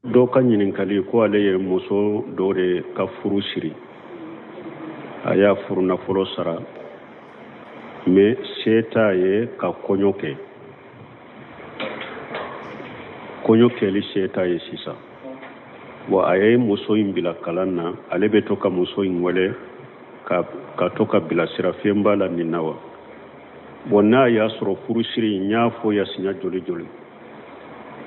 dɔ ka ɲininkali ko ale ye muso dɔ de ka furu siri a y'a furu nafolo sara mais se t'a ye ka kɔɲɔ kɛ kɔɲɔ kɛli se t'a ye sisan bon a ye muso in bila kalan na ale bɛ to ka muso in wele ka to ka bilasira fɛn b'a la nin na wa bon n'a y'a sɔrɔ furu siri n y'a fɔ yasinya joli joli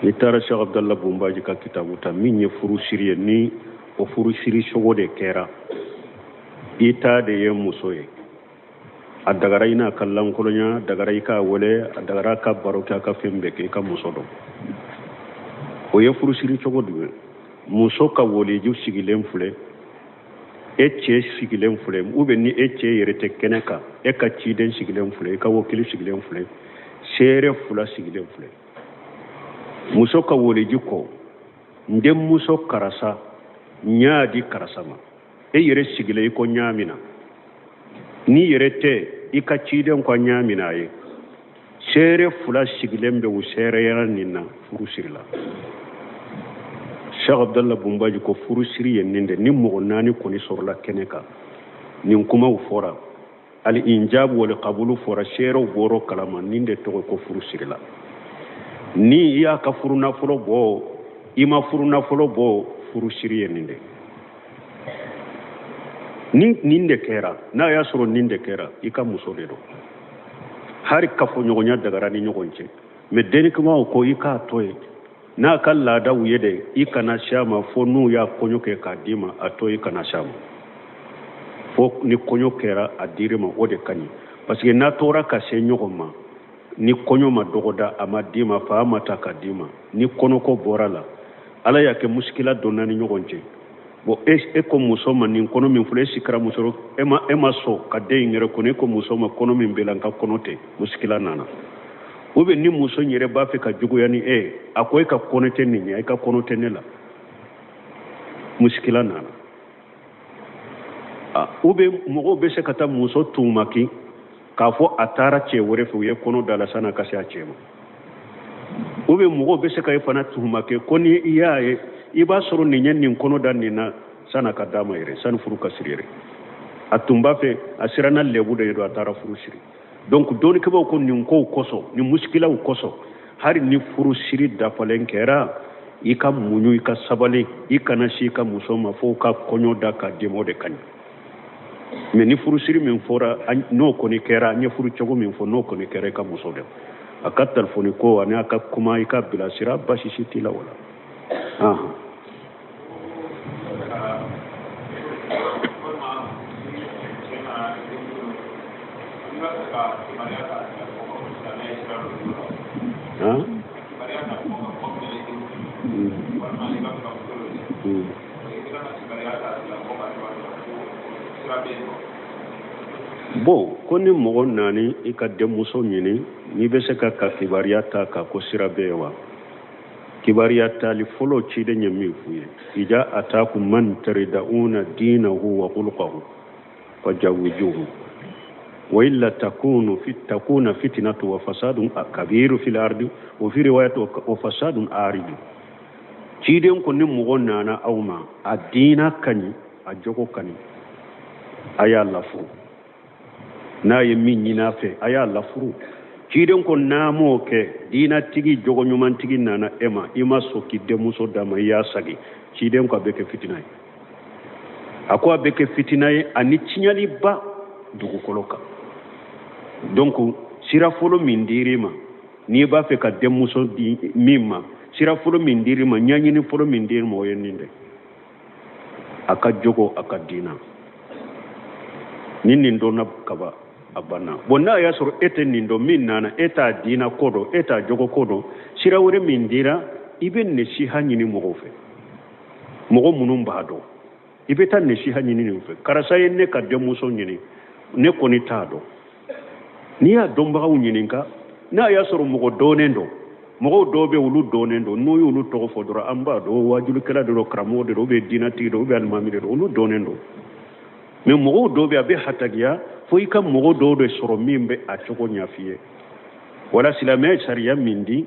ni taara Cheikh Abdallah Bumbaji ka kitabu ta min ye furu siri ye ni o furu siri cogo de kɛra i ta de ye muso ye a dagara i n'a ka lankolonya dagara i k'a wele a dagara ka baro kɛ a ka fɛn bɛɛ kɛ i ka muso dɔn o ye furu siri cogo jumɛn muso ka woliju sigilen filɛ e cɛ sigilen filɛ ou bien ni e cɛ yɛrɛ tɛ kɛnɛ kan e ka ciden sigilen filɛ i ka wakili sigilen filɛ seere fula sigilen filɛ muso ka woliju kɔ n denmuso karisa n y'a di karisa ma e yɛrɛ sigilen i ko ɲa min na ni yɛrɛ tɛ i ka ciden ko ɲa min na a ye seere fula sigilen bɛ o seereyara nin na furu siri la Cheikh Abdallah Bumbaji ko furu siri ye nin de ni mɔgɔ naani kɔni sɔrɔla kɛnɛ kan nin kumaw fɔra al injab wal qabulu fɔra seerew bɔrɔ kalama nin de tɔgɔ ko furu siri la ni i y'a ka furu nafolo bɔ i ma furu nafolo bɔ furu siri ye nin de nin de kɛra n'a y'a sɔrɔ nin de kɛra i ka muso de don hari kafoɲɔgɔnya dagara ni ɲɔgɔn cɛ mais denikumaw ko i k'a to ye n'a ka laadaw ye de i kana s'a ma fo n'u y'a kɔɲɔ kɛ k'a d'i ma a to i kana s'a ma fo ni kɔɲɔ kɛra a dir'i ma o de ka ɲi parce que n'a tora ka se ɲɔgɔn ma ni kɔɲɔ ma dɔgɔda a ma d'i ma fa ma ta ka d'i ma ni kɔnɔko bɔra la ala y'a kɛ muskila donna ni ɲɔgɔn cɛ bon e ko muso ma nin kɔnɔ min filɛ e sikira muso e ma sɔn ka den in yɛrɛ kɔnɔ e ko muso ma kɔnɔ min bɛ la n ka kɔnɔ tɛ muskila nana ou bien ni muso yɛrɛ b'a fɛ ka juguya ni e a ko e ka kɔnɔ tɛ nin ye e ka kɔnɔ tɛ ne la muskila nana ou bien mɔgɔw bɛ se ka taa muso tumaki k'a fɔ a taara cɛ wɛrɛ fɛ u ye kɔnɔ da la san'a ka se a cɛ ma ou bien mɔgɔw bɛ se ka e fana tumaki ko ni i y'a ye i b'a sɔrɔ nin ye nin kɔnɔ da nin na san'a ka d'a ma yɛrɛ sani furu ka siri yɛrɛ a tun b'a fɛ a siranna lɛbu de ye don a taara furu siri donc dɔɔnikɛbaw ko nin kow kosɔn nin muskilaw kosɔn hali ni furu siri dafalen kɛra i ka muɲu i ka sabali i kana si i ka muso ma fo ka kɔɲɔ da ka d'i ma o de ka ɲi mais ni furu siri min fɔra n'o kɔni kɛra an ye furu cogo min fɔ n'o kɔni kɛra i ka muso dɛ a ka telefoni ko ani a ka kuma i ka bilasira basi si t'i la o la bon ko ni mɔgɔ naani i ka denmuso ɲini n'i bɛ se ka kibariya ta k'a ko sira bɛ ye wa kibariya tali fɔlɔ ciden ye min f'u ye ija ataakum man tarida'una dinahu wa khuluquhu fajawwijuhu wa illa takuna fitnatu wa fasadun kabiru fil ardi wa fi riwayat wa fasadun arid ciden ko ni mɔgɔ nana aw ma a diina kaɲi a jogo kaɲi a y'a lafuru n'a ye min ɲin'a fɛ a y'a lafuru ciden ko n'a m'o kɛ diinatigi jogo ɲumantigi nana e ma i ma sɔn k'i denmuso d'a ma i y'a sagi ciden ko a bɛ kɛ fitina ye a ko a bɛ kɛ fitina ye ani tiɲɛliba dugukolo kan donc sira fɔlɔ min dir'i ma n'i b'a fɛ ka denmuso di min ma sira fɔlɔ min dir'i ma ɲɛɲini fɔlɔ min dir'i ma o ye nin de a ka jogo a ka diina ni nin dɔnna kaba a banna bon n'a y'a sɔrɔ e tɛ nin dɔn min nana e t'a diina ko dɔn e t'a jogo ko dɔn sira wɛrɛ min dira i bɛ nasiha ɲini mɔgɔw fɛ mɔgɔ minnu b'a dɔn i bɛ taa nasiha ɲini nin fɛ karisa ye ne ka denmuso ɲini ne kɔni t'a dɔn n'i y'a dɔnbagaw ɲininka n'a y'a sɔrɔ mɔgɔ dɔnnen don mɔgɔw dɔw bɛ olu dɔnnen don n'u y'olu tɔgɔ fɔ dɔrɔn an b'a dɔn wajulikɛla de don karamɔgɔ de don ou bien diinatigi de don ou bien alimami de don olu dɔnnen don mais mɔgɔw dɔw bɛ a bɛ hatagiya fo i ka mɔgɔ dɔw de sɔrɔ min bɛ a cogo ɲa f'i ye wala silamɛya sariya min di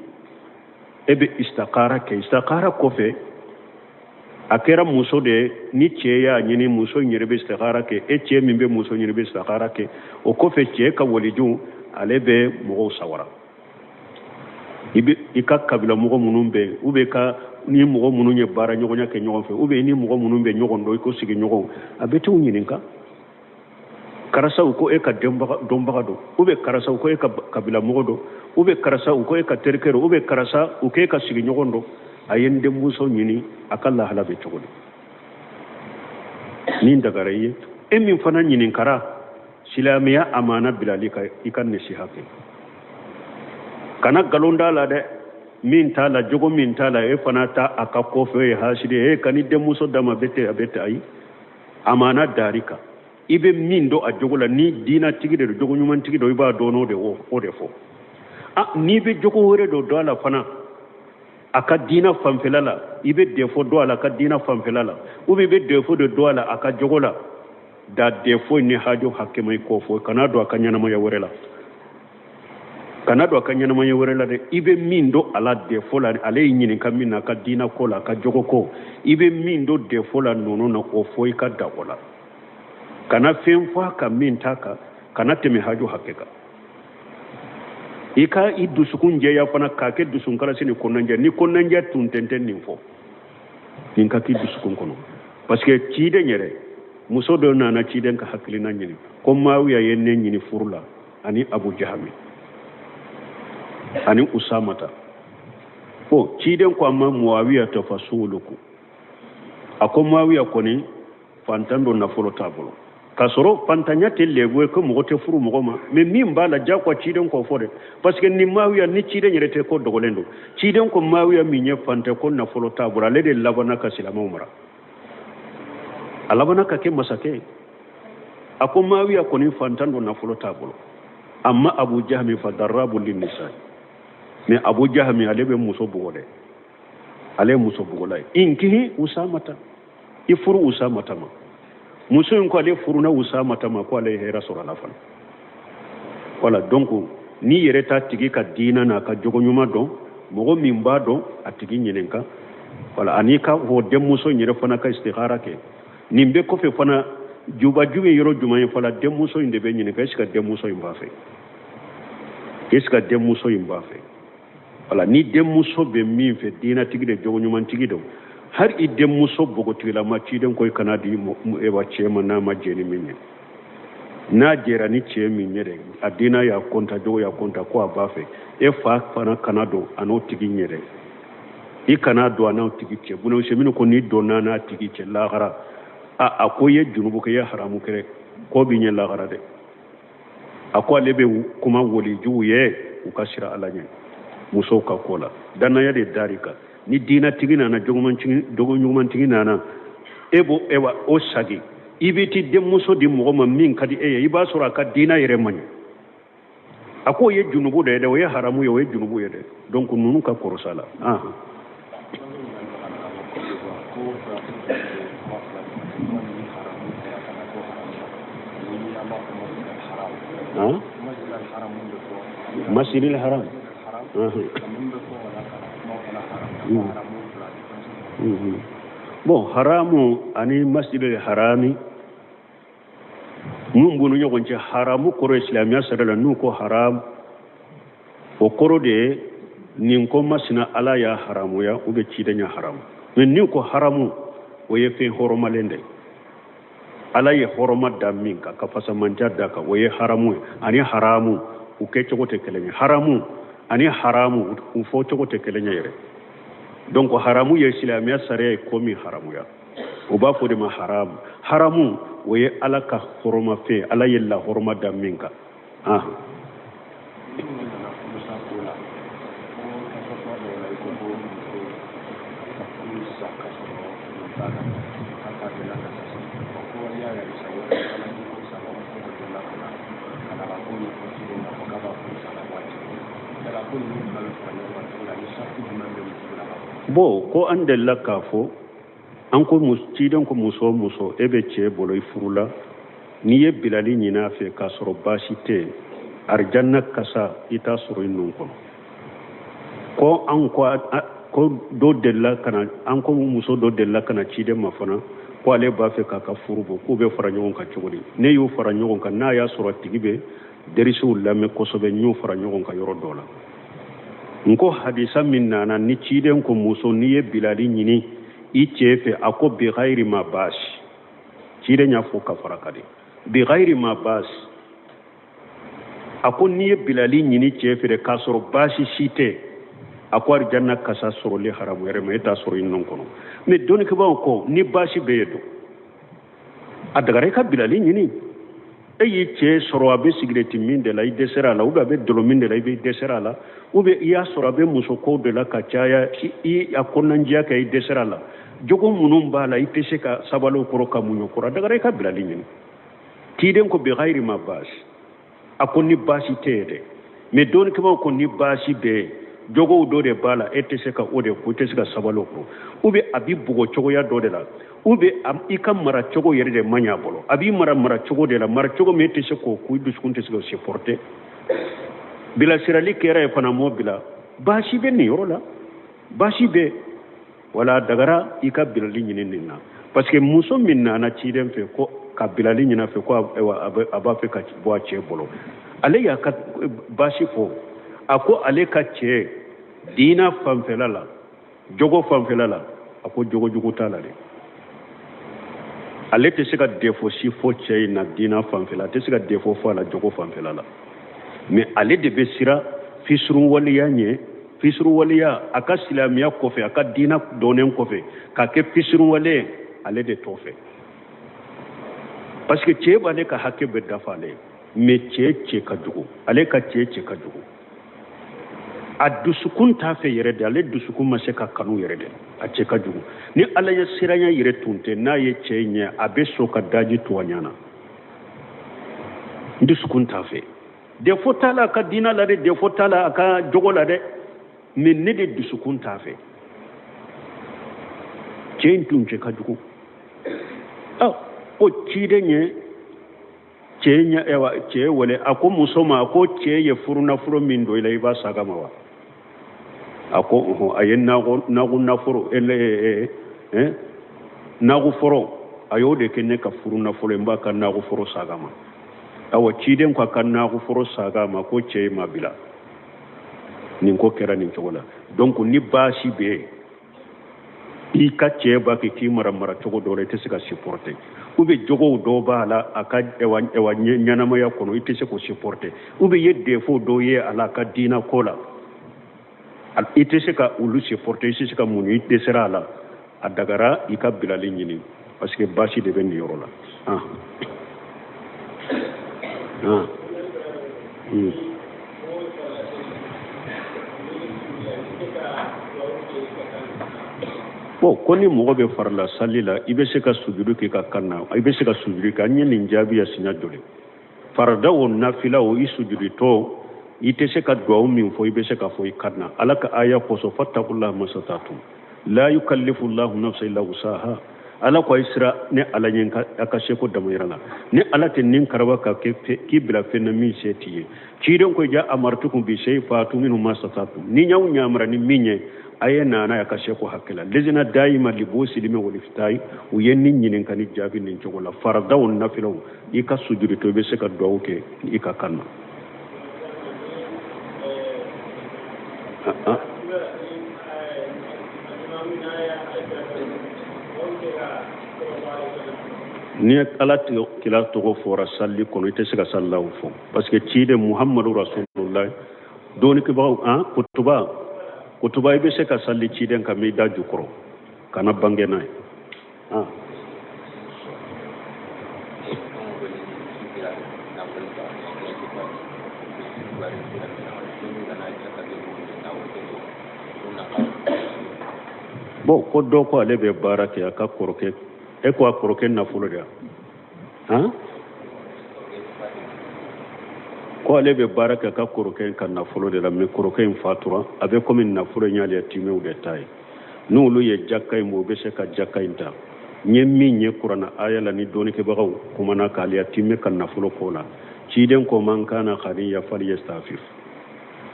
e bɛ istakara kɛ istakara kɔfɛ akera muso de ni cɛ y'a ɲini muso in yɛrɛ bɛ istikhara kɛ e cɛ min bɛ muso ɲini bɛ istikhara kɛ o kɔfɛ cɛ ka walidenw ale bɛ mɔgɔw sawara i ka kabila mɔgɔ minnu bɛ u bɛ ka ni mɔgɔ minnu ye baara ɲɔgɔnya kɛ ɲɔgɔn fɛ u bɛ ni mɔgɔ minnu bɛ ɲɔgɔn dɔn i ko sigiɲɔgɔnw a bɛ t'u ɲininka karisa u ko e ka dɔnbaga don u bɛ karisa u ko e ka kabila mɔgɔ don u bɛ karisa u ko e ka terikɛ don u bɛ karisa u ko e ka sigiɲɔgɔn don a ye n denmuso ɲini a ka lahala bɛ cogo di min dagara i ye e min fana ɲininkara silamɛya amana bilali ka i ka nasiha kɛ kana nkalon d'a la dɛ min t'a la jogo min t'a la e fana ta a ka kɔfɛ ye hasidi e ka ni denmuso d'a ma a bɛ ten ayi amana dari kan i bɛ min dɔn a jogo la ni diinatigi de don jogo ɲumantigi don i b'a dɔn o de fɔ n'i bɛ jogo wɛrɛ dɔn a la fana a ka diina fanfɛla la i bɛ defo dɔn a la a ka diina fanfɛla la ou bien i bɛ defo de dɔn a la a ka jogo la da defo ni hajo hakɛma i kɔ fɔ kana don a ka ɲɛnamaya wɛrɛ la kana don a ka ɲɛnamaya wɛrɛ la dɛ i bɛ min dɔn a la defo la ale y'i ɲininka min na a ka diina ko la a ka jogo ko i bɛ min dɔn defo la ninnu na o fɔ i ka da o la kana fɛn fɔ a kan min t'a kan kana tɛmɛ hajo hakɛ kan i ka i dusukun jɛya fana k'a kɛ dusunkarasi ni kɔnɔnajɛ ni kɔnɔnajɛ tun tɛ nin fɔ nin ka k'i dusukun kɔnɔ parce que ciden yɛrɛ muso dɔ nana ciden ka hakilina ɲini ko Muawiya ye ne ɲini furu la ani Abu Jahami ani Usamata ciden ko a ma Muawiya tafasuluku a ko Muawiya kɔni fantan dɔ nafolo t'a bolo k'a sɔrɔ fantanya tɛ lɛgo ye ko mɔgɔ tɛ furu mɔgɔ ma mais min b'a la diyagoya ciden kɔ fɔ dɛ parce que ni Muawiya ni ciden yɛrɛ tɛ ko dɔgɔlen don ciden ko Muawiya min ye fantan ko nafolo t'a bolo ale de labanna ka silamɛw mara a labanna ka kɛ masakɛ a ko Muawiya kɔni fantan dɔ nafolo t'a bolo amma Abu Jahmi fa darrabu linnisa mais Abu Jahmi ale bɛ muso bugɔ dɛ ale ye muso bugɔla ye inkihi Usamata i furu Usamata ma muso in ko ale furuna Usamata ma ko ale ye hɛrɛ sɔrɔ a la fana voilà donc n'i yɛrɛ t'a tigi ka diina n'a ka jogo ɲuman dɔn mɔgɔ min b'a dɔn a tigi ɲininka voilà ani ka o denmuso in yɛrɛ fana ka istikhara kɛ nin bɛ kɔfɛ fana jubaju ye yɔrɔ jumɛn ye fana denmuso in de bɛ ɲininka est-ce que denmuso in b'a fɛ est-ce que denmuso in b'a fɛ voilà ni denmuso bɛ min fɛ diinatigi de jogo ɲumantigi don har i denmuso bogotigilama ciden ko i kana di ewa cɛ ma n'a ma jɛ ni min ye n'a jɛra ni cɛ min ye dɛ a diina y'a kɔnta jogo y'a kɔnta ko a b'a fɛ e fa fana kana don a n'o tigi ɲɛ dɛ i kana don a n'o tigi cɛ buna semini ko n'i donna n'a tigi cɛ lahara a ko i ye junubu kɛ i ye haramu kɛ ko b'i ɲɛ lahara dɛ a ko ale bɛ kuma walijuw ye u ka sira ala ɲɛ musow ka ko la dannaya de dari kan ni diinatigi nana jogo ɲumantigi nana e b'o ewa o sagi i bɛ ti denmuso di mɔgɔ ma min ka di e ye i b'a sɔrɔ a ka diina yɛrɛ man ɲi a ko o ye junubu de ye dɛ o ye haramu ye o ye junubu ye dɛ donc ninnu ka kɔrɔsa la masjidil haram bon haramu ani masjidil harami mun bunu ɲɔgɔn cɛ haramu kɔrɔ ye silamɛya sara la n'u ko haram o kɔrɔ de ye nin ko masina ala y'a haramuya u bɛ ciden ya haramu mais n'u ko haramu o ye fɛn hɔrɔmalen de ala ye hɔrɔma da min kan ka fasamandiya da kan o ye haramu ye ani haramu u kɛcogo tɛ kelen ye haramu ani haramu u fɔcogo tɛ kelen ye yɛrɛ donc haramu ye silamɛya sariya ye ko min haramuya u b'a fɔ de ma haramu haramu o ye ala ka hɔrɔma fɛn ala ye lahɔrɔma da min kan bon ko an delila k'a fɔ an ko ciden ko muso e bɛ cɛ bolo i furu la n'i ye bilali ɲini a fɛ k'a sɔrɔ baasi tɛ arijanna kasa i t'a sɔrɔ i nun kɔnɔ ko ko do della kana an ko muso do della kana ciden ma fana ko ale b'a fɛ k'a ka furu bɔ k'u bɛ fara ɲɔgɔn kan cogo di ne y'u fara ɲɔgɔn kan n'a y'a sɔrɔ tigi bɛ derisiw lamɛn kosɛbɛ n y'u fara ɲɔgɔn kan yɔrɔ dɔ la n ko hadisa min nana ni ciden ko muso n'i ye bilali ɲini i cɛ fɛ a ko bi ghayri ma basi ciden y'a fɔ ka fara ka di bi ghayri ma basi a ko n'i ye bilali ɲini cɛ fɛ k'a sɔrɔ baasi si tɛ a ko arijanna kasa sɔrɔli haramu yɛrɛ ma e t'a sɔrɔ i nɔ kɔnɔ mais dɔnnikɛbaw ko ni baasi bɛ yen don a dagara i ka bilali ɲini e y'i cɛ sɔrɔ a bɛ sigirɛti min de la i dɛsɛra a la ou bien a bɛ dɔlɔ min de la i bɛ dɛsɛra a la ou bien i y'a sɔrɔ a bɛ muso kow de la ka caya i a kɔnɔnandiya kɛ i dɛsɛra a la jogo minnu b'a la i tɛ se ka sabali o kɔrɔ ka muɲu kɔrɔ a dagara i ka bilali ɲini tiden ko bi ghayri ma baasi a ko ni baasi tɛ yen dɛ mais dɔnnikɛbaw ko ni baasi bɛ yen jogow dɔ de b'a la e tɛ se ka o de ko i tɛ se ka sabali o kɔrɔ ou bien a b'i bugɔ cogoya dɔ de la ou bien i ka mara cogo yɛrɛ de man ɲɛ a bolo a b'i mara cogo de la mara cogo min e tɛ se k'o ko i dusukun tɛ se k'o supporter bilasirali kɛra ye fana m'o bila baasi bɛ nin yɔrɔ la baasi bɛ wala dagara i ka bilali ɲini nin na parce que muso min nana ciden fɛ ko ka bilali ɲini fɛ ko a b'a fɛ ka bɔ a cɛ bolo ale y'a ka baasi fɔ a ko ale ka cɛ diina fanfɛla la jogo fanfɛla la a ko jogo jugu t'a la dɛ ale tɛ se ka defo si fɔ cɛ in na diina fanfɛla a tɛ se ka defo fɔ a la jogo fanfɛla la mais ale de bɛ sira fisuruwaleya ɲɛ fisuruwaleya a ka silamɛya kɔfɛ a ka diina dɔnnen kɔfɛ k'a kɛ fisuruwale ale de t'o fɛ parce que cɛ b'ale ka hakɛ bɛɛ dafa ale mais cɛ ka jugu ale ka cɛ ka jugu a dusukun t'a fɛ yɛrɛ de ale dusukun ma se ka kanu yɛrɛ de a cɛ ka jugu ni ala ye siranya yɛrɛ tun tɛ n'a ye cɛ ɲɛ a bɛ sɔn ka daji to a ɲana dusukun t'a fɛ defo t'a la a ka diina la dɛ defo t'a la a ka jogo la dɛ mais ne de dusukun t'a fɛ cɛ in tun cɛ ka jugu o ciden ye cɛ wele a ko muso ma a ko cɛ ye furu nafolo min don i la i b'a saga ma wa a ko a ye nafolo fɔrɔ a y'o de kɛ ne ka furu nafolo n b'a ka fɔrɔ saga ma awa ciden ko a ka fɔrɔ saga ma ko cɛ ma bila nin ko kɛra nin cogo la donc ni baasi bɛ i ka cɛ b'a kɛ k'i mara cogo dɔ la i tɛ se ka supporter ou bien jogow dɔ b'a la a ka ɲɛnamaya kɔnɔ i tɛ se k'o supporter ou bien i ye défaut dɔ ye a la a ka diina ko la i tɛ se ka olu supporter i tɛ se ka muɲu i dɛsɛra a la a dagara i ka bilali ɲini parce que baasi de bɛ nin yɔrɔ la bon ko ni mɔgɔ bɛ farila sali la i bɛ se ka sujudu kɛ ka kan na i bɛ se ka sujudu kɛ an ye nin jaabi ya siɲɛ joli farada o nafila o i sujuditɔ i tɛ se ka duwawu min fɔ i bɛ se ka fɔ i kan na ala ka aya kɔsɔn fattaqullaha masatatum la yukallifu llahu nafsan illa wusaha ala ko a sira ne ala ɲɛ a ka se ko damayira la ni ala tɛ nin karaba ka k'i bila fɛn na min se t'i ye ciden ko ja amartukum bi shay'in fa'tu minhu masatatum ni y'aw ɲamara ni min ye a ye nana ya ka se ko hakila lezina daima libo silime wali fitai u ye nin ɲininka ni jaabi nin cogo la faradaw nafilaw i ka sujudi to i bɛ se ka duwawu kɛ i ka kan na ni ala kila tɔgɔ fɔra sali kɔnɔ i tɛ se ka salilaw fɔ parce que ciden muhammadu rasulullah dɔnnikɛbagaw kutuba i bɛ se ka sali ciden kan mɛ i da jukɔrɔ kana bange n'a ye bon ko dɔ ko ale bɛ baara kɛ a ka kɔrɔkɛ e ko a kɔrɔkɛ nafolo de ko ale bɛ baara kɛ a ka kɔrɔkɛ ka nafolo de la mais kɔrɔkɛ in fatura a bɛ komi nafolo in y'ale timew de ta ye n'olu ye jaka in o bɛ se ka jaka in ta n ye min ye kuranna aya la ni dɔnnikɛbagaw kumana k'ale time ka nafolo ko la ciden ko man kana ghaniyan falyastafif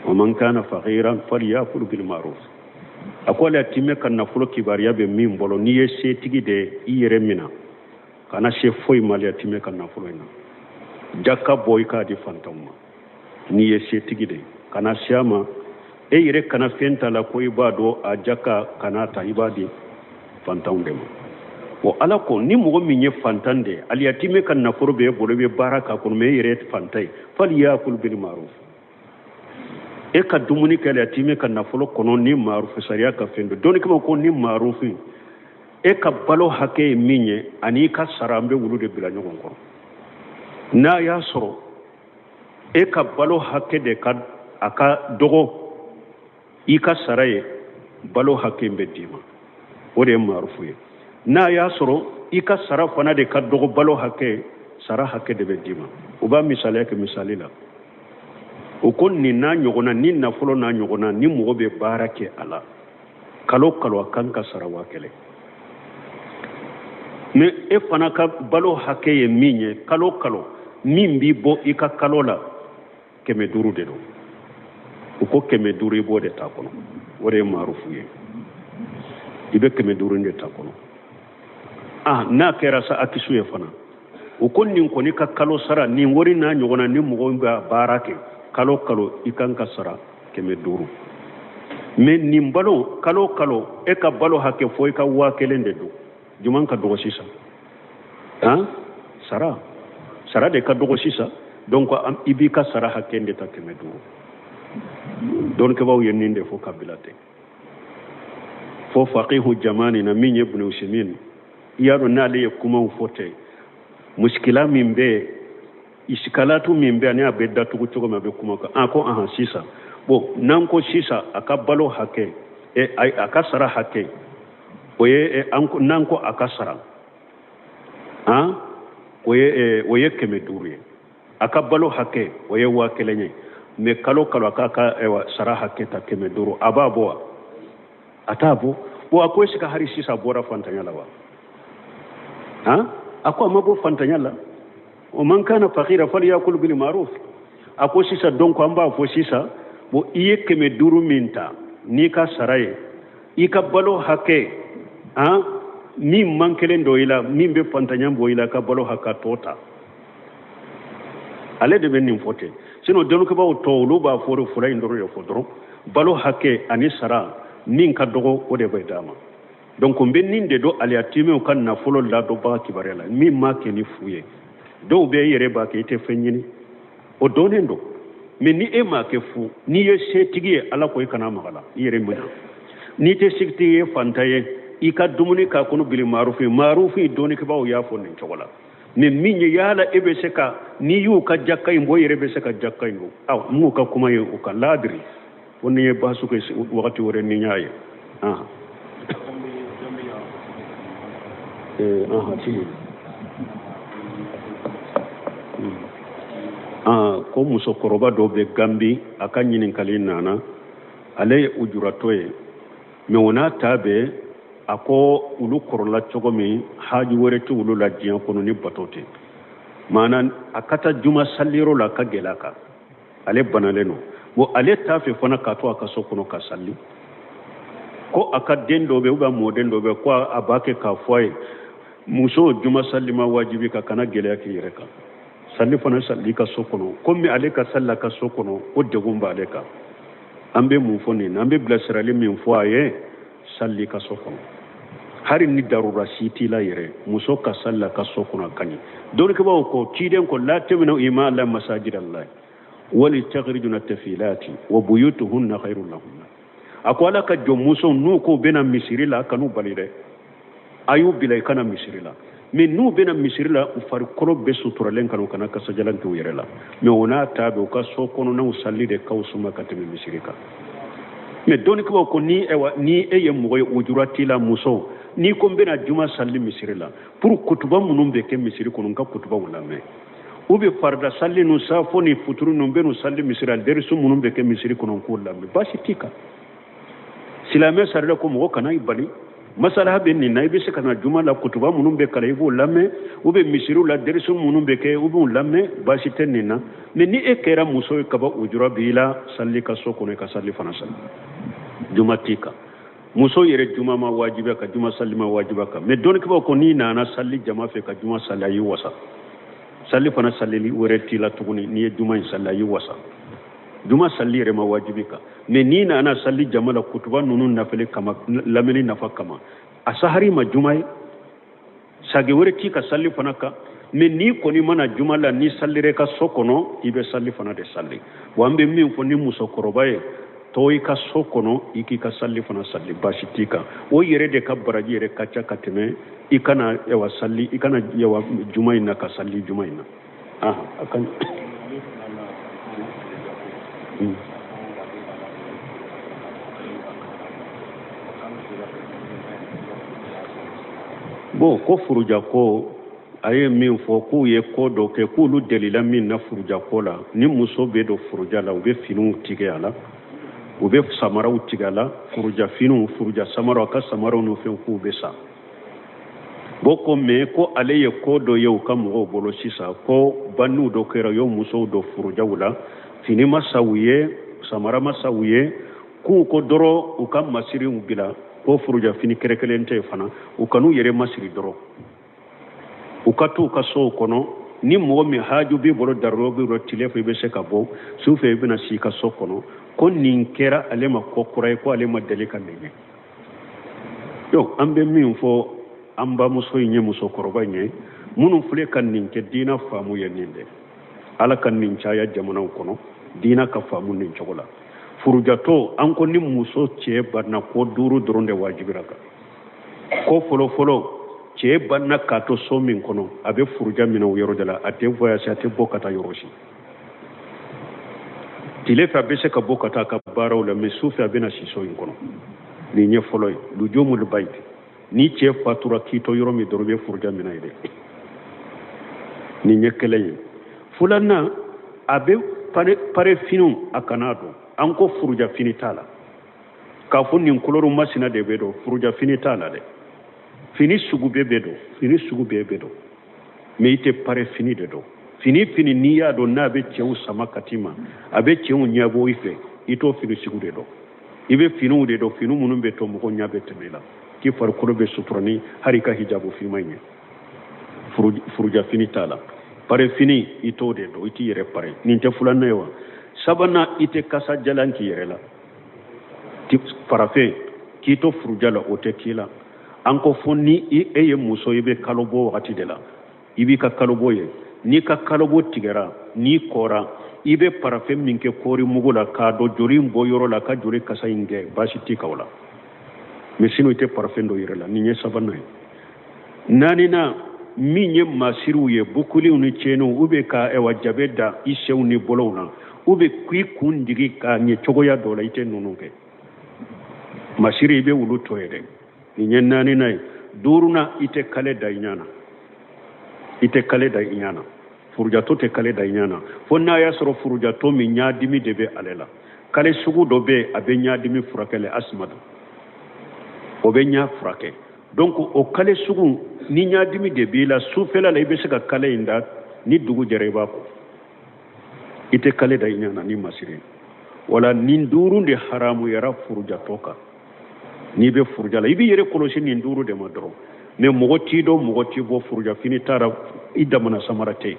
wa man kana faqiran falyakul bil ma'ruf akwala time kan nafolo kibariya be min bolo ni ye se tigi de i yere mina kana se foyi mali time kan nafolo ina jakka boy ka di fantamma ni ye se tigi de kana siama e yere kana fenta la ko ibado a jakka kana ta ibadi fantam de ma o ala ko ni mo min ye fantande ali yatime kan nafolo be bolo be baraka ko me yere fantai fal yakul bil ma'ruf e ka dumuni kale yatime kan nafolo kono ni ma'ruf sariya ka fendo doni kama ko ni ma'ruf e ka balo hake minye ani ka sarambe wulude bila nyogon ko na ya soro e ka balo hake de ka aka dogo i ka saraye balo hake mbedima o de ma'ruf ye na ya soro i ka sara fana de ka dogo balo hake sara hake de bedima o ba misale ke misalila o kon ni na nyogona ni nafolo na nyogona ni mo be barake ala kalo kalo kanka sara wakele me e fana ka balo hake ye minye kalo kalo min bi bo i ka kalo la keme duru de do o ko keme duru bo de ta kono o de marufu ye ibe keme duru de ta kono na kera sa akisu ye fana o kon nin ko ni ka kalo sara ni wori na nyogona ni mo ba barake kalo kalo ikanka sara keme duru me nin balo kalo kalo e ka balo hake fo ka wa kelende do juman ka dogo sisa sara de ka dogo sisa donc am ibi ka sara hakende ta keme duru don ke baw yeninde fo kabilate fo faqihu jamani na min ibn usmin yaro nale kuma fote muskila min be iskalatu min be ani abedda tugu tugu mabe kuma ko sisa bo nan ko sisa aka balo hake e aka sara hake oye nan ko aka sara oye keme duru aka balo hake oye wa kelenye me kalo aka sara hake ta keme duru ababo atabo bo akoy sika hari sisa bora fantanya lawa ako mabo fantanya la o man kana faqira falyakul bil ma'ruf ako sisa donc amba fo sisa bo iye keme duru minta ni ka saraye i ka balo hake ni mankelen do ila min be fantanya bo ila ka balo haka tota ale de benin fote sino donu ko bawo towlu ba foro fula indoro yo fodoro balo hake ani sara min ka dogo o de bay dama donc bennin de do ali atime kan na folo la do ba kibarela min ma ke ni fuye do be yere ba ke te fenyini o donendo mais ni e ma ke fu ni ye setigi ala ko kana magala yere muna ni te sikti ye fantaye i ka dumuni ka kono bil marufi doni ke bawo ya fo nin chogola mais min ye yala ebe seka ni yu ka jakkay mbo yere be seka jakkay no mu ka kuma ye o ka ladri woni ye basu ko wakati wore ni nyaaye ko muso koroba do be gambi aka ñininkali nana ale ye ujuratoye me wona tabe ako ulu korola cogo min haaju wore ti ulu la diyan kono ni batote mana akata juma salliro la ka gelaka ale banale no bo ale tafe fana ka to aka so kono ka salli ko aka dendo be uba modendo be ko abake ka foye muso juma sallima wajibi ka kana gelaka yireka salli fana salli ka sokono comme ale ka salla ka sokono o degumba ale ka ambe mu foni ambe blasirali min fo aye salli ka sokono hari ni darura siti la yere muso ka salla ka sokono kani don ke bawo ko tiden ko la temina ima la masajid allah wali takhrijuna tafilati wa buyutuhunna khairun lahunna akwala ka jom muso nu ko bena misirila kanu balire ayu bilay kana misirila mais nous bena misirila ufari kolo be suturalen kanu kana ka sajalante yerela mais ona tabe ka so kono na usalli de kawsuma kateme misirika mais doni ko ni eye moy ujurati la muso ni ko bena juma salli misirila pour kutuba munum be ke misiri kono ka kutuba ulame ube farda salli no safoni futuru no benu salli misirila dersu munum be ke misiri kono ko ulame basitika silame sarla ko mo kana ibali masala be ni nay be se kana juma la kutuba munum be kala ibo lamme ube misiru la dersu munum be ke ube lamme basite nina mais ni e kera muso ka ba ujura bila salli ka soko ne ka salli fana salli juma tika muso yɛrɛ juma ma wajiba ka juma salli ma wajiba ka mais dɔnni kibaw ko ni nana salli jama fɛ ka juma salli ayi wasa salli fana sallili wɛrɛ t'i la tuguni n'i ye juma in salli ayi wasa juma salli yɛrɛ ma wajibi ka mais ni nana salli jama la kutuba ninnu nafɛli kama lamɛnni nafa kama a sahari ma juma ye sage wɛrɛ t'i ka salli fana kan mais ni kɔni mana juma la ni sallire ka so kɔnɔ i bɛ salli fana de salli wa an bɛ min fɔ ni musokɔrɔba ye tɔ i ka so kɔnɔ i k'i ka salli fana salli baasi t'i kan o yɛrɛ de ka baraji yɛrɛ ka ca ka tɛmɛ i kana yawa salli i kana yawa juma in na ka salli juma in na a kan bon ko furuja ko a ye min fɔ k'u ye ko dɔ kɛ k'olu delila min na furuja ko la ni muso bɛ don furuja la u bɛ finiw tigɛ a la u bɛ samaraw tigɛ a la furuja finiw furuja samaraw a ka samaraw n'u fɛn k'u bɛ sa bon ko mais ko ale ye ko dɔ ye u ka mɔgɔw bolo sisan ko banniw dɔ kɛra u ye musow dɔ furujaw la fini ma sa u ye samara ma sa u ye k'u ko dɔrɔn u ka masiriw bila ko furuja fini kɛrɛkɛlen tɛ fana u kan'u yɛrɛ masiri dɔrɔn u ka t'u ka sow kɔnɔ ni mɔgɔ min haju b'i bolo daruro b'i bolo tile fɛ i bɛ se ka bɔ su fɛ i bɛna si ka so kɔnɔ ko nin kɛra ale ma kɔ kura ye ko ale ma deli ka nin ye donc an bɛ min fɔ an bamuso in ye musokɔrɔba in ye minnu filɛ ka nin kɛ diina faamu ye nin dɛ ala ka nin caya jamanaw kɔnɔ diina ka faamu nin cogo la furujatɔ an ko ni muso cɛ banna ko 5 dɔrɔn de wajibira kan ko fɔlɔ cɛ banna k'a to so min kɔnɔ a bɛ furuja minɛ o yɔrɔ de la a tɛ voyage a tɛ bɔ ka taa yɔrɔ si tile fɛ a bɛ se ka bɔ ka taa a ka baaraw la mais su fɛ a bɛ na si so in kɔnɔ nin ye fɔlɔ ye lujumul bayt ni cɛ fatura k'i to yɔrɔ min dɔrɔn i bɛ furuja minɛ ye dɛ nin ye kelen ye filanan a bɛ pare finiw a kana dɔn an ko furuja fini t'a la k'a fɔ nin couleur masina de bɛ dɔn furuja fini t'a la dɛ fini sugu bɛɛ bɛ dɔn fini sugu bɛɛ bɛ dɔn mais i tɛ pare fini de dɔn fini n'i y'a dɔn n'a bɛ cɛw sama ka t'i ma a bɛ cɛw ɲɛbɔ i fɛ i t'o fini sugu de dɔn i bɛ finiw de dɔn fini minnu bɛ to mɔgɔ ɲɛ bɛ tɛmɛ i la k'i farikolo bɛ suturani hali i ka hijabu finma ɲɛ furuja fini t'a la pare fini i t'o de dɔn i t'i yɛrɛ pare nin tɛ filanan ye wa sabanan i tɛ kasa jalan k'i yɛrɛ la farafin k'i to furuja la o tɛ k'i la an ko fɔ ni e ye muso i bɛ kalo bɔ wagati de la i b'i ka kalo bɔ ye n'i ka kalo bɔ tigɛra n'i kɔra i bɛ parafɛn min kɛ kɔɔri mugu la k'a dɔn joli in bɔ yɔrɔ la ka joli kasa in kɛ baasi t'i kan o la mais sinon i tɛ parafɛn dɔ yɛrɛ la nin ye sabanan ye naaninan min ye masiriw ye bukuliw ni cɛniw ou bien ka jabe da i senw ni bolow la ou bien k'i kun digi k'a ɲɛ cogoya dɔ la i tɛ ninnu kɛ masiri i bɛ olu to ye dɛ nin ye naaninan ye duurunan i tɛ kale da i ɲɛ na i tɛ kale da i ɲɛ na furujatɔ tɛ kale da i ɲɛ na fo n'a y'a sɔrɔ furujatɔ min ɲadimi de bɛ ale la kale sugu dɔ bɛ yen a bɛ ɲadimi furakɛ asma o bɛ ɲa furakɛ donc o kale sugu ni ɲadimi de b'i la sufɛla la i bɛ se ka kale in da ni dugu jɛra i b'a ko i tɛ kale da i ɲɛ na ni masiri wala nin duuru de haramuyara furujatɔ kan n'i bɛ furuja la i b'i yɛrɛ kɔlɔsi nin duuru de ma dɔrɔn mais mɔgɔ t'i dɔn mɔgɔ t'i bɔ furuja fini taara i damana samara tɛ yen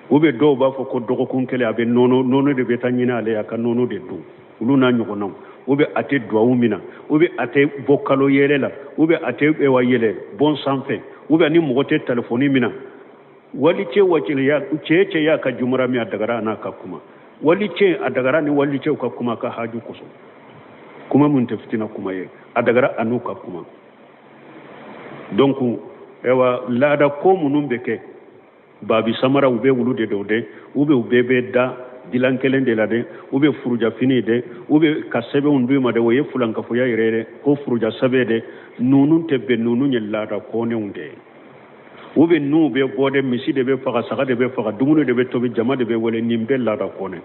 ou bien dɔw b'a fɔ ko dɔgɔkun kelen a bɛ nɔnɔ de bɛ taa ɲini ale a ka nɔnɔ de dun olu n'a ɲɔgɔnnaw ou bien a tɛ duwawu min na ou bien a tɛ bɔ kalo yɛlɛ la ou bien a tɛ yɛlɛ bɔn sanfɛ ou bien ni mɔgɔ tɛ telefɔni min na wali cɛ waciliya cɛ y'a ka jumara min a dagara a n'a ka kuma wali cɛ a dagara ni wali cɛw ka kuma ka haju kosɔn kuma mun tɛ fitina kuma ye a dagara a n'u ka kuma donc laada ko minnu bɛ kɛ baabi samara u bɛ wulu de dɔw dɛ ou bien u bɛɛ bɛ da dilan kelen de la dɛ ou bien furuja fini dɛ ou bien ka sɛbɛnw d'u ma dɛ o ye fulankafoya yɛrɛ dɛ ko furuja sɛbɛn dɛ ninnu tɛ bɛn ninnu ye laada kɔnɛw de ye ou bien n'u bɛ bɔ dɛ misi de bɛ faga saga de bɛ faga dumuni de bɛ tobi jama de bɛ wele nin bɛɛ laada kɔnɛ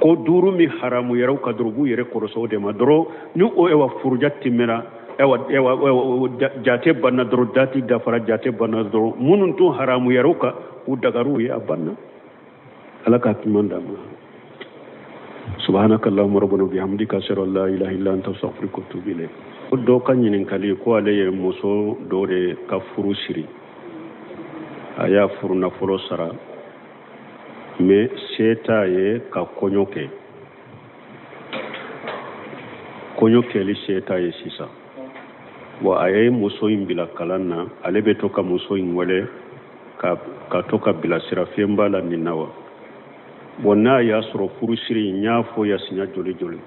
ko duuru min haramu yɛrɛw ka dɔrɔn u b'u yɛrɛ kɔlɔsi o de ma dɔrɔn ni o furuja tɛmɛna jate banna dɔrɔn dati dafara jate banna dɔrɔn minnu tun haramu yɛrɛw kan u dagar'u ye a banna ala ka tuma d'a ma subhanakallahumma rabbana bihamdika ashhadu an la ilaha illa anta astaghfiruka wa atubu ilayk. O do ka ɲininkali ko ale ye muso dɔ de ka furu siri a y'a furu nafolo sara mais se t'a ye ka kɔɲɔ kɛ. Kɔɲɔ kɛli se t'a ye sisan. Bon a ye muso in bila kalan na, ale bɛ to ka muso in wele ka to ka bilasira fɛn b'a la nin na wa. Bon n'a y'a sɔrɔ furusiri n y'a fɔ yasinya joli joli.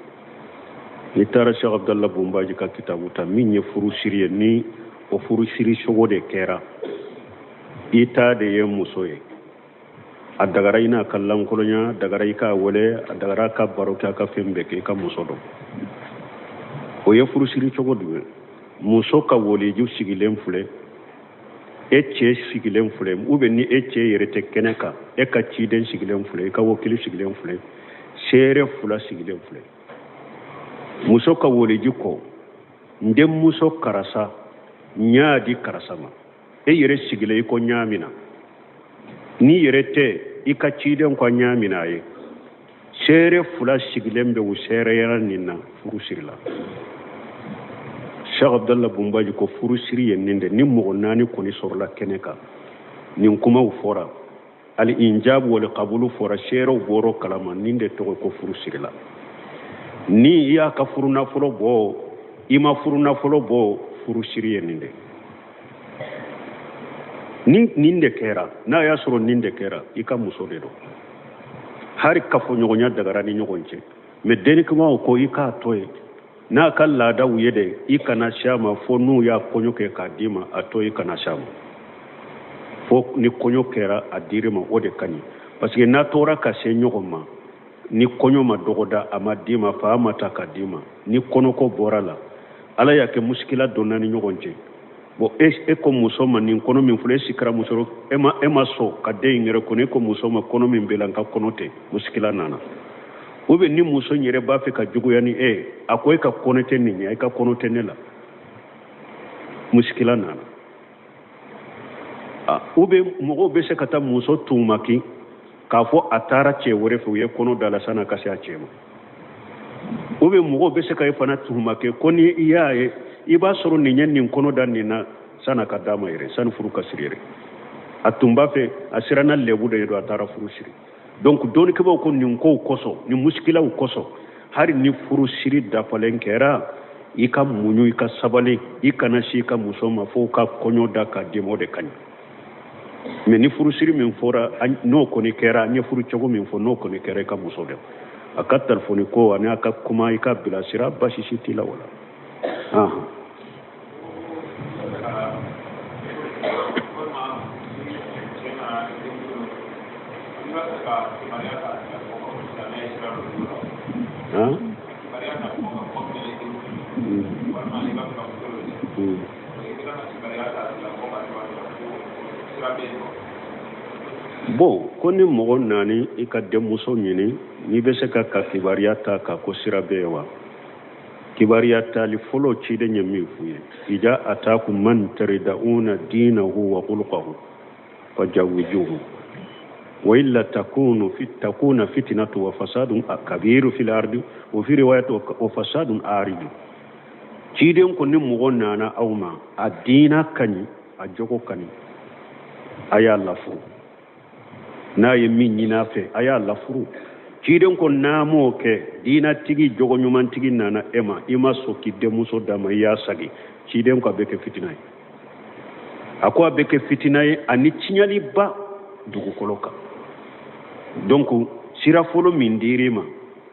Ni taara Sheikh Abdallah Bumbaji ka kitabu ta min ye furusiri ye, ni o furusiri cogo de kɛra, i ta de ye muso ye. A dagara i n'a ka lankolonya, a dagara i k'a wele, a dagara ka baro kɛ, a ka fɛn bɛɛ kɛ, i ka muso dɔn. O ye furusiri cogo jumɛn? Muso ka woliju sigilen filɛ, e cɛ sigilen filɛ, ou bien ni e cɛ yɛrɛ tɛ kɛnɛ kan, e ka ciden sigilen filɛ, e ka wakili sigilen filɛ, seere fula sigilen filɛ. Muso ka woliju kɔ, n denmuso karisa n y'a di karisa ma, e yɛrɛ sigilen i ko ɲa min na. Ni yɛrɛ tɛ i ka ciden ko ɲa min na a ye, seere fula sigilen bɛ u seereyara nin na furusiri la. Sheikh Abdallah Bumbaji ko furusiri ye nin de, ni mɔgɔ 4 kɔni sɔrɔla kɛnɛ kan nin kumaw fɔra, al injab wal qabulu fɔra, seerew bɔrɔ kalama, nin de tɔgɔ ko furusiri la. Ni i y'a ka furu nafolo bɔ, i ma furu nafolo bɔ, furusiri ye nin de. Nin de kɛra, n'a y'a sɔrɔ nin de kɛra, i ka muso de don. Hari kafoɲɔgɔnya dagara ni ɲɔgɔn cɛ, mais denikumaw ko i k'a to ye. N'a ka laadaw ye de, i kana s'a ma fo n'u y'a kɔɲɔ kɛ k'a d'i ma, a to i kana s'a ma. Fo ni kɔɲɔ kɛra a dir'i ma, o de ka ɲi. Parce que n'a tora ka se ɲɔgɔn ma, ni kɔɲɔ ma dɔgɔda a ma d'i ma, fa ma ta ka d'i ma, ni kɔnɔko bɔra la, ala y'a kɛ muskila donna ni ɲɔgɔn cɛ. Bon e ko muso ma nin kɔnɔ min filɛ, e sikira muso, e ma sɔn ka den in yɛrɛ kɔnɔ, e ko muso ma kɔnɔ min bɛ la n ka kɔnɔ tɛ, muskila nana. Ou bien ni muso yɛrɛ b'a fɛ ka juguya ni e, a ko e ka kɔnɔ tɛ nin ye, e ka kɔnɔ tɛ ne la, muskila nana. Ou bien mɔgɔw bɛ se ka taa muso tumaki k'a fɔ a taara cɛ wɛrɛ fɛ, u ye kɔnɔ da la san'a ka se a cɛ ma. Ou bien mɔgɔw bɛ se ka e fana tumaki ko ni i y'a ye, i b'a sɔrɔ nin ye nin kɔnɔ da nin na san'a ka d'a ma yɛrɛ, sani furu ka siri yɛrɛ. A tun b'a fɛ, a siranna lɛbu de ye don, a taara furu siri. Donc dɔɔnikɛbaw ko nin kow kosɔn, nin muskilaw kosɔn, hali ni furu siri dafalen kɛra, i ka muɲu, i ka sabali, i kana si i ka muso ma fo ka kɔɲɔ da k'a d'i ma, o de ka ɲi. Mais ni furu siri min fɔra, n'o kɔni kɛra, an ye furu cogo min fɔ, n'o kɔni kɛra i ka muso dɛ. A ka telefoni ko ani a ka kuma, i ka bilasira, basi si t'i la o la. Bon ko ni mɔgɔ naani i ka denmuso ɲini, n'i bɛ se ka kibaruya ta k'a ko sira bɛ ye wa? Kibaruya tali fɔlɔ ciden ye min f'u ye, idza ataakum man tarida'una dinahu wa khuluquhu fajawwijuhu wa illa takuna fitnatu wa fasadun kabiru fil ardi wa fi riwayat wa fasadun aridu. Ciden ko ni mɔgɔ nana aw ma, a diina kaɲi, a jogo kaɲi, a y'a lafuru. N'a ye min ɲin'a fɛ, a y'a lafuru. Ciden ko n'a m'o kɛ, diinatigi jogo ɲumantigi nana e ma, i ma sɔn k'i denmuso d'a ma, i y'a sagi, ciden ko a bɛ kɛ fitina ye. A ko a bɛ kɛ fitina ye ani tiɲɛliba dugukolo kan. Donc sira fɔlɔ min dir'i ma,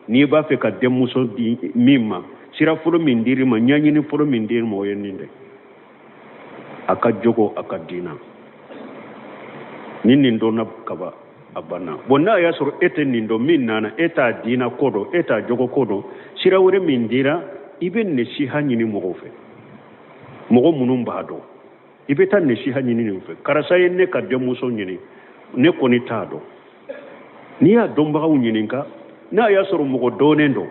n'i b'a fɛ ka denmuso di min ma, sira fɔlɔ min dir'i ma, ɲɛɲini fɔlɔ min dir'i ma, o ye nin de. A ka jogo, a ka diina. Ni nin dɔnna kaba, a banna. Bon n'a y'a sɔrɔ e tɛ nin dɔn, min nana, e t'a diina ko dɔn, e t'a jogo ko dɔn, sira wɛrɛ min dira, i bɛ nasiha ɲini mɔgɔw fɛ. Mɔgɔ minnu b'a dɔn, i bɛ taa nasiha ɲini nin fɛ. Karisa ye ne ka denmuso ɲini, ne kɔni t'a dɔn. N'i y'a dɔnbagaw ɲininka, n'a y'a sɔrɔ mɔgɔ dɔnnen don,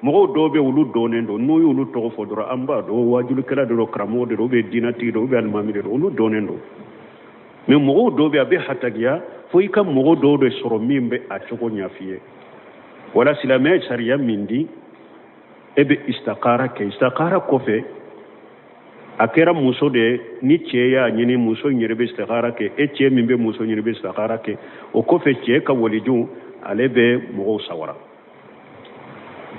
mɔgɔw dɔw bɛ olu dɔnnen don, n'u y'olu tɔgɔ fɔ dɔrɔn an b'a dɔn wajulikɛla de don, karamɔgɔ de don, ou bien diinatigi de don, ou bien alimami de don, olu dɔnnen don. Mais mɔgɔw dɔw bɛ a bɛ hatagiya fo i ka mɔgɔ dɔw de sɔrɔ min bɛ a cogo ɲɛ f'i ye. wala silamɛ sariya min di e bɛ istikara kɛ istikara kɔfɛ a kɛra muso de ni cɛ y'a ɲini muso in yɛrɛ bɛ istikara kɛ e cɛ min bɛ muso ɲini bɛ istikara kɛ o kɔfɛ cɛ ka walidenw ale bɛ mɔgɔw sawara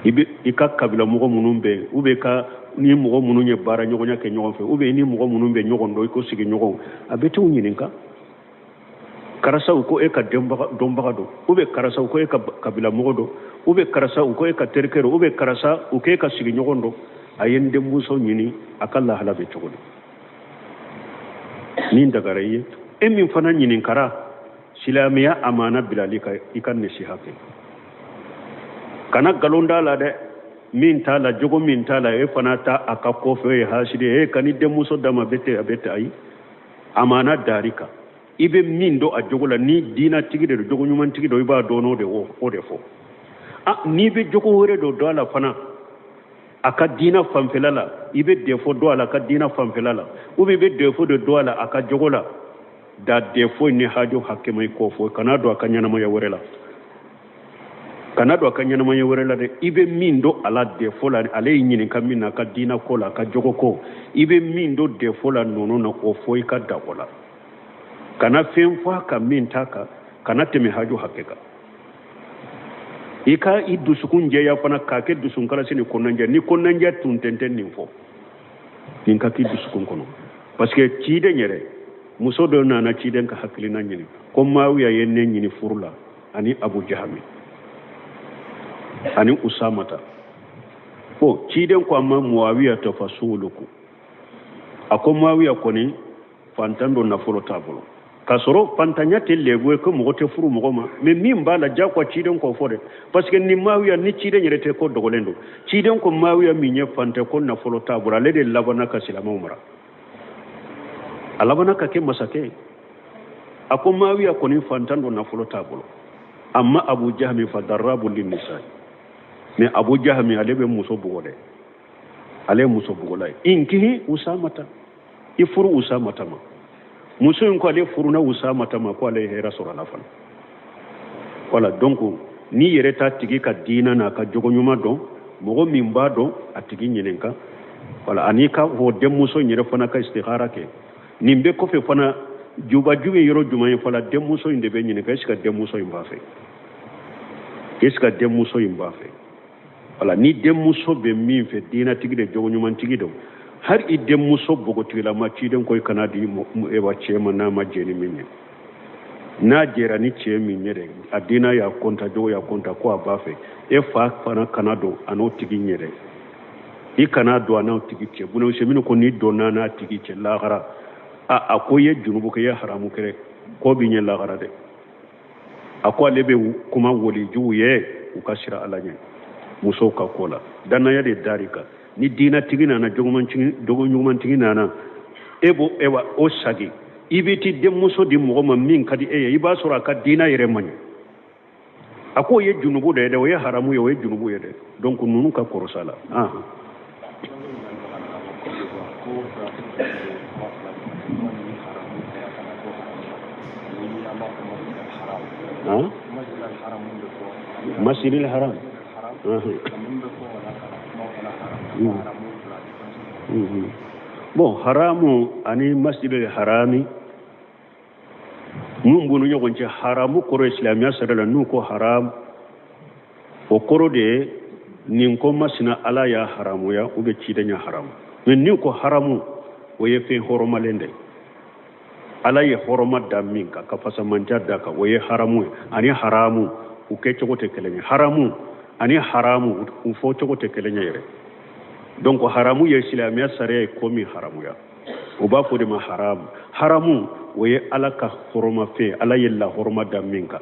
i ka kabila mɔgɔ minnu bɛ yen ou bien ka ni mɔgɔ minnu ye baara ɲɔgɔnya kɛ ɲɔgɔn fɛ ou bien ni mɔgɔ minnu bɛ ɲɔgɔn dɔn i ko sigiɲɔgɔnw a bɛ t'u ɲininka karasaw ko e ka dɔnbaga don ou bien karasaw ko e ka kabila mɔgɔ don ou bien karasaw ko e ka terikɛ don ou bien karasa u ko e ka sigiɲɔgɔn don a ye n denmuso ɲini a ka lahala bɛ cogo di min dagara i ye e min fana ɲininkara silamɛya amana bilali ka i ka nasiha kɛ kana nkalon da la dɛ min t'a la jogo min t'a la e fana ta a ka kɔfɛ o ye hasidi e ka ni denmuso d'a ma a bɛ ten a bɛ ten ayi amana dari kan i bɛ min dɔn a jogo la ni diinatigi de don jogo ɲumantigi don i b'a dɔn o de fɔ n'i bɛ jogo wɛrɛ dɔ a la fana a ka diina fanfɛla la i bɛ defo dɔn a la a ka diina fanfɛla la ou bien i bɛ defo de dɔn a la a ka jogo la da defo ni hajo hakɛma i kɔ fɔ kana don a ka ɲɛnamaya wɛrɛ la kana don a ka ɲɛnamaya wɛrɛ la dɛ i bɛ min dɔn a la defo la ale y'i ɲininka min na a ka diina ko la a ka jogo ko i bɛ min dɔn defo la ninnu na o fɔ i ka da o la kana fɛn fɔ a kan min t'a kan kana tɛmɛ hajo hakɛ kan i ka i dusukun jɛya fana k'a kɛ dusunkalasi ni kɔnɔnajɛ ni kɔnɔnajɛ tun tɛ nin fɔ nin ka k'i dusukun kɔnɔ parce que ciden yɛrɛ muso dɔ nana ciden ka hakilina ɲini ko Muawiya ye ne ɲini furu la ani Abu Jahami ani Usamata ko ciden ko a ma Muawiya ta fa suuluku a ko Muawiya kɔni fantan dɔ nafolo t'a bolo k'a sɔrɔ fantanya tɛ lebu ye ko mɔgɔ tɛ furu mɔgɔ ma mais min b'a la diyagoya ciden k'o fɔ dɛ parce que ni Muawiya ni ciden yɛrɛ tɛ ko dogolen don ciden ko Muawiya min ye fantan ko nafolo t'a bolo ale de labanna ka silamɛw mara a labanna ka kɛ masakɛ a ko Muawiya kɔni fantan dɔ nafolo t'a bolo amma Abu Jahmi fa darrabu linnisa mais Abu Jahmi ale bɛ muso bugɔ dɛ ale ye muso bugɔla ye inkihi Usamata i furu Usamata ma muso in ko ale furuna Usamata ma ko ale ye hɛrɛ sɔrɔ a la fana voilà donc ni yɛrɛ ta tigi ka diina n'a ka jogo ɲuman dɔn mɔgɔ min b'a dɔn a tigi ɲininka voilà ani ka o denmuso in yɛrɛ fana ka istihara kɛ nin bɛ kɔfɛ fana jubaju ye yɔrɔ jumɛn ye fana denmuso in de bɛ ɲininka est-ce que denmuso in b'a fɛ est-ce que denmuso in b'a fɛ voilà ni denmuso bɛ min fɛ diinatigi de jogo ɲumantigi dɔn har i denmuso bogotigilama ciden ko i kana di ewa cɛ ma n'a ma jɛ ni min ye n'a jɛra ni cɛ min ye dɛ a diina y'a kɔnta jogo y'a kɔnta ko a b'a fɛ e fa fana kana don a n'o tigi ɲɛ dɛ i kana don a n'o tigi cɛ buna semini ko n'i donna n'a tigi cɛ lahara a ko i ye junubu kɛ i ye haramu kɛ ko b'i ɲɛ lahara dɛ a ko ale bɛ kuma walijuw ye u ka sira ala ɲɛ musow ka ko la dannaya de dari kan ni diinatigi nana jogo ɲumantigi nana e b'o ewa o sagi i bɛ ti denmuso di mɔgɔ ma min ka di e ye i b'a sɔrɔ a ka diina yɛrɛ man ɲi a ko o ye junubu de ye dɛ o ye haramu ye o ye junubu ye dɛ donc ninnu ka kɔrɔsa la masjidil haram bon haramu ani masjidil harami mun bunu ɲɔgɔn cɛ haramu kɔrɔ islamiya sara la n'u ko haram o kɔrɔ de ye nin ko masina ala y'a haramuya ou bien ciden ya haramu mais n'u ko haramu o ye fɛn hɔrɔmalen de ala ye hɔrɔma da min kan ka fasamandiya da kan o ye haramu ye ani haramu u kɛ cogo tɛ kelen ye haramu ani haramu u fɔ cogo tɛ kelen ye yɛrɛ donc haramu ye silamɛya sariya ye ko min haramuya u b'a fɔ de ma haramu haramu o ye ala ka hɔrɔma fɛn ala ye lahɔrɔma da min kan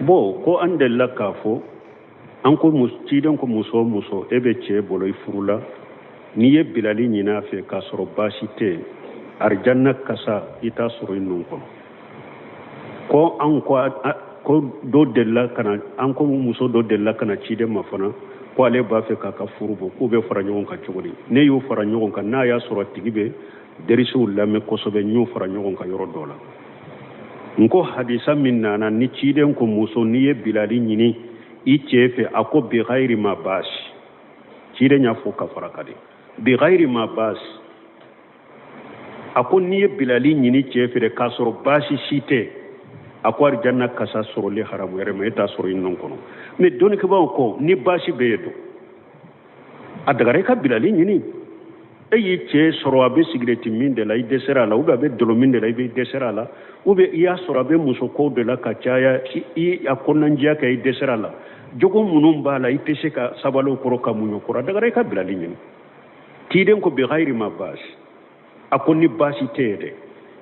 bon ko an delila k'a fɔ an ko ciden ko muso e bɛ cɛ bolo i furu la n'i ye bilali ɲini a fɛ k'a sɔrɔ baasi tɛ arjanna kasa ita soro nun kono ko an ko do della kana an ko muso do della kana cide ma fana ko ale ba fe ka furubo ko be fara nyon ka cogodi ne yo fara nyon ka na ya soro tigibe derisu lame ko sobe nyu fara nyon ka yoro dola nko hadisa min nana ni cide ko muso ni ye bilali nyini i chefe ako bi ghairi ma bash cide nya fo ka fara kadi bi ghairi ma bash ako ni ye bilali nyini chefe de kasoro bashi shite ako arjanna kasa soro le haramu yere me ta soro non kono me doni ke ba ko ni bashi beedo adagare ka bilali nyini eyi che soro abe sigreti min de la idesera la ube abe dolo min de la ibe idesera la ube iya soro abe muso ko de la kachaya i akonna njia ka idesera la jogo munum bala itese ka sabalo koro ka munyo koro adagare ka bilali nyini tiden ko bi ghairi ma bashi akonni bashi tede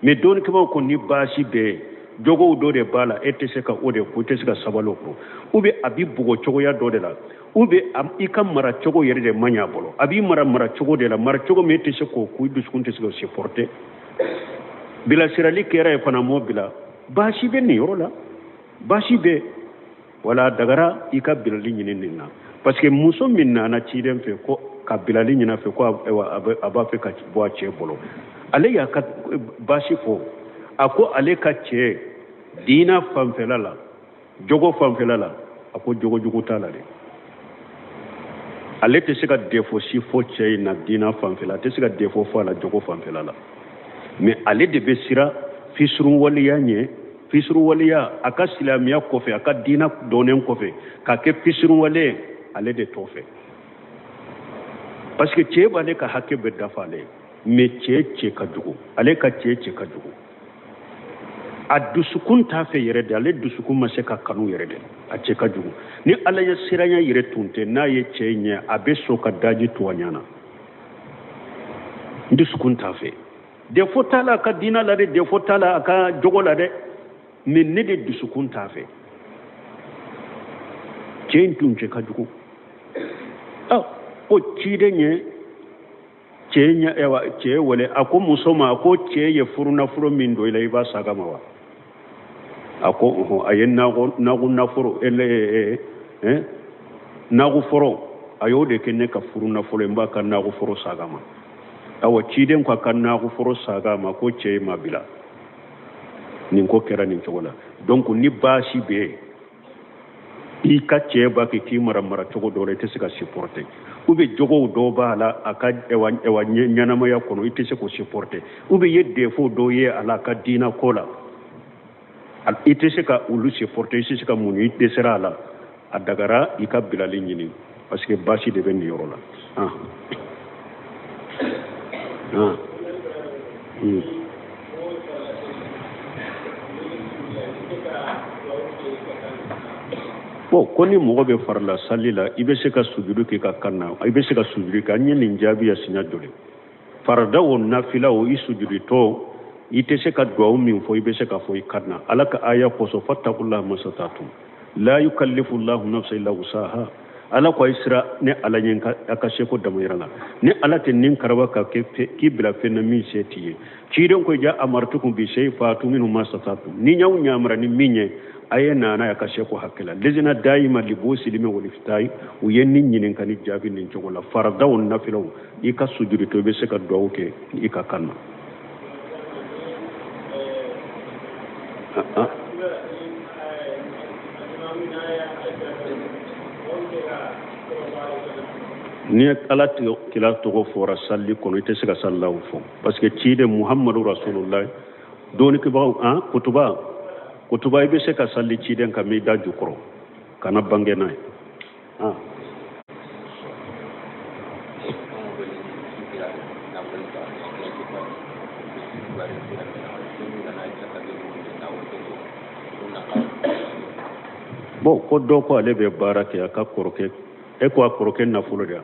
me doni ke ba ko ni bashi be jogo do de bala etese ka ode ko etese ka sabalo ko ube abi bugo chogo ya do de la ube ikam mara chogo yere de manya bolo abi mara chogo de la mara chogo me etese ko ku du skunte se ko supporter bila sirali kera e fana mo bila bashi be ni yorola bashi be wala dagara ika bilali nyinin na parce que muso minna na chidem fe ko ka bilali nyina fe ko aba fe ka bo che bolo ale ya ka bashi fo ako ale ka che dina fanfelala jogo fanfelala ako jogo tala de ale te se ka defo si fo che na dina fanfela te se ka defo fo la jogo fanfelala mais ale de besira fisru waliya aka silamiya kofe aka dina donen kofe ka ke fisru wale ale de tofe parce que che ba le ka hakke be dafale mais che ka jogo ale ka che ka jogo a dusukun ta fe yere de ale dusukun ma se ka kanu yere de a che ka jugu ni ala ya siranya yere tunte na ye che nya abe so ka daji to wanyana dusukun ta fe de fotala ka dina la de fotala ka jogo la de min ne de dusukun ta fe che tun che ka jugu o ci de nye che nya ewa che wole ako musoma ako che ye furuna furo min do ila iba saga mawa ako ayen na furo ele na go furo ayo de kenne ka furuna furo mba kan na go furo saga ma awa ci den ko kan na go furo saga ma ko che ma bila nin ko kera nin chogola donc ni bashi be i ka che ba ki mara chogo dole te sika supporter ube jogo do bala aka ewa nyanama ya kono ite se ko supporter ube ye defo do ye ala ka dina kola al ite se ka ulu supporter ite se ka munu ite sera ala adagara ika bilali nyini parce que bashi de ben yorola koni mogo be farla salila ibe se ka sujudu ke ka kanna ibe se ka sujudu ka nyeni njabi ya sinya dole farda won nafila o isujudu to ite se ka duwa min fo ibe se ka fo kanna alaka aya ko so fattakullah masatatu la yukallifu allah nafsan illa wusaha ala ko isra ne ala nyen ka aka se ko damirana ne ala tin nin karwa ka ke ki bila fenna min setiye ci don ko ja amartukum bi shay fatu minhu masatatu ni nyaw nyamra ni minye ayena na ya kashe ko hakila lezina daima libosi lime woliftai uyenni nyinin kan jabi nin jogola faradawun nafilaw ika sujudi to be se ka dawke ika kanna ni ala kila to go fora salli kono ite se ka sallahu fo parce que tiide muhammadu rasulullah doni ke ba kutuba ibe se ka salli ci den ka mi da jukro kana bange nay bo ko do ko ale be barake aka koroke e ko koroke na fulo dia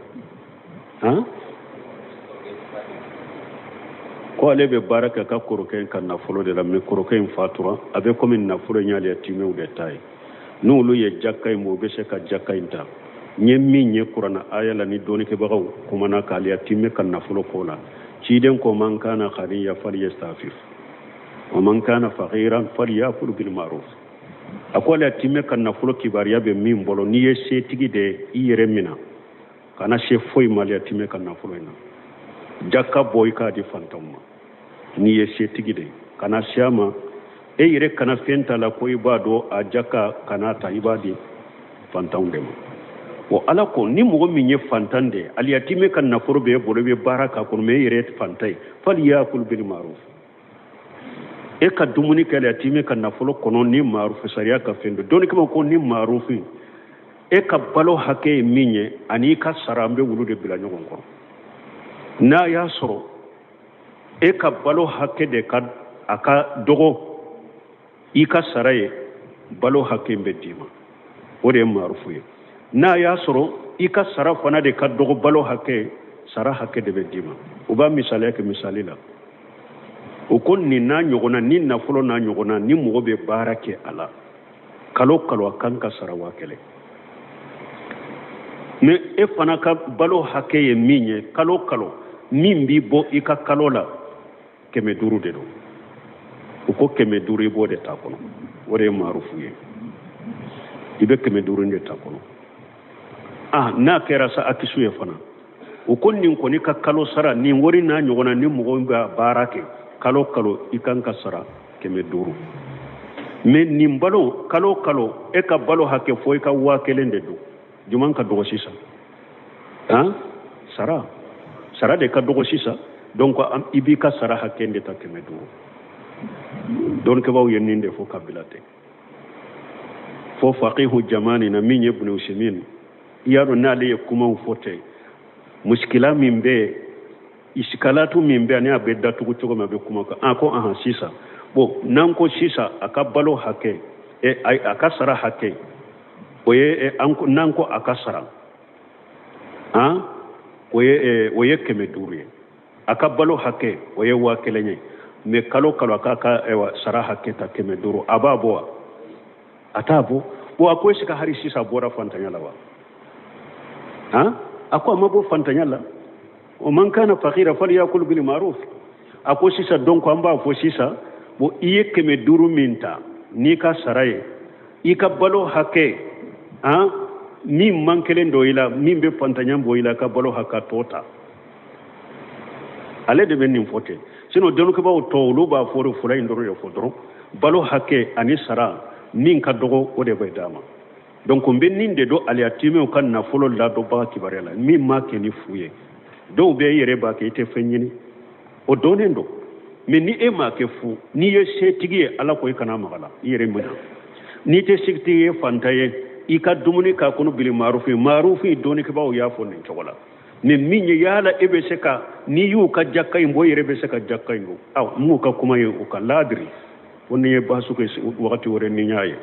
ko ale be baraka ka koroke kan na fulo de la me koroke in fatura abe ko min na fulo nyaali atime u de tay no lu ye jakkay mo be se ka jakkay ta nyemmi nye qur'ana aya la ni doni ke bagaw kuma na ka ali atime kan na fulo ko la ciden ko man kana khaniya falyastafif wa man kana faqiran falyakul bil ma'ruf akola timme kan nafulo kibariya be min bolo ni ye se tigi de iyere mina kana se foy mali timme kan nafulo ina jakka boy ka di fantamma ni ye se tigi de kana siama e yere kana fenta la ko ibado a jakka kana ta ibadi fantam de o ala ko ni mo min ye fantande ali timme kan nafulo be bolo be baraka ko me yere fantai falyakul bil ma'ruf e ka dumuni kɛlɛ a timi ka nafolo kɔnɔ ni maarufu sariya ka fɛn dɔ dɔnni kama ko ni maarufu e ka balo hakɛ ye min ye ani ka sara an bɛ wulu de bila ɲɔgɔn kɔrɔ n'a y'a sɔrɔ e ka balo hakɛ de ka a ka dɔgɔ i ka sara ye balo hakɛ bɛ d'i ma o de ye maarufu ye n'a y'a sɔrɔ i ka sara fana de ka dɔgɔ balo hakɛ sara hakɛ de bɛ d'i ma u b'a misaliya kɛ misali la o ko nin n'a ɲɔgɔnna ni nafolo n'a ɲɔgɔnna ni mɔgɔ bɛ baara kɛ a la kalo kalo a kan ka sara 1000 mais e fana ka balo hakɛ ye min ye kalo kalo min b'i bɔ i ka kalo la 500 de don o ko 500 i b'o de t'a kɔnɔ o de ye maarufu ye i bɛ 500 de t'a kɔnɔ n'a kɛra sa akisu ye fana o ko nin kɔni ka kalo sara nin wari n'a ɲɔgɔnna ni mɔgɔ bɛ baara kɛ kalo kalo i kan ka sara 500 mais nin balo kalo kalo e ka balo hakɛ fo i ka 1000 de don juman ka dɔgɔ sisan sara de ka dɔgɔ sisan donc i b'i ka sara hakɛ de ta 500 dɔnnikɛbaw ye nin de fɔ kabila tɛ fo faqihu jamani na min ye Ibn Usaymin i y'a dɔn n'ale ye kumaw fɔ tɛ muskila min bɛ isikalatu min bɛ ani a bɛ datugu cogo min a bɛ kuma kan ko sisan bon n'an ko sisan a ka balo hakɛ a ka sara hakɛ o ye n'an ko a ka sara o ye 500 ye a ka balo hakɛ o ye 1000 ye mais kalo kalo a ka sara hakɛ ta 500 a b'a bɔ wa a t'a bɔ bon a ko est-ce que hali sisan bɔra fantanya la wa a ko a ma bɔ fantanya la ومن كان فقيرا فليأكل بالمعروف ako sisa donc an b'a fɔ sisan bon i ye 500 min ta n'i ka sara ye i ka balo hakɛ min man kelen dɔ i la min bɛ fantanya bɔ i la ka balo hakɛ tɔ ta ale de bɛ nin fɔ ten sinon dɔnnibagaw tɔ olu b'a fɔ fura in dɔrɔn de fɔ dɔrɔn balo hakɛ ani sara min ka dɔgɔ o de bɛ d'a ma donc n bɛ nin de don aliyatimɛw ka nafolo ladɔnbaga kibaruya la min ma kɛ ni fu ye dɔw bɛ yɛrɛ b'a kɛ i tɛ fɛn ɲini o dɔnnen don mais ni e m'a kɛ fu n'i ye setigi ye ala ko i kana maga la i yɛrɛ minɛ n'i tɛ setigi ye fantan ye i ka dumuni k'a kɔnɔ bili maarufi dɔnnikɛbaw y'a fɔ nin cogo la mais min ye yala e bɛ se ka n'i y'u ka jakka in bɔ i yɛrɛ bɛ se ka jakka in bɔ m'u ka kuma ye u ka laadiri o ni ye basu kɛ wagati wɛrɛ ni y'a ye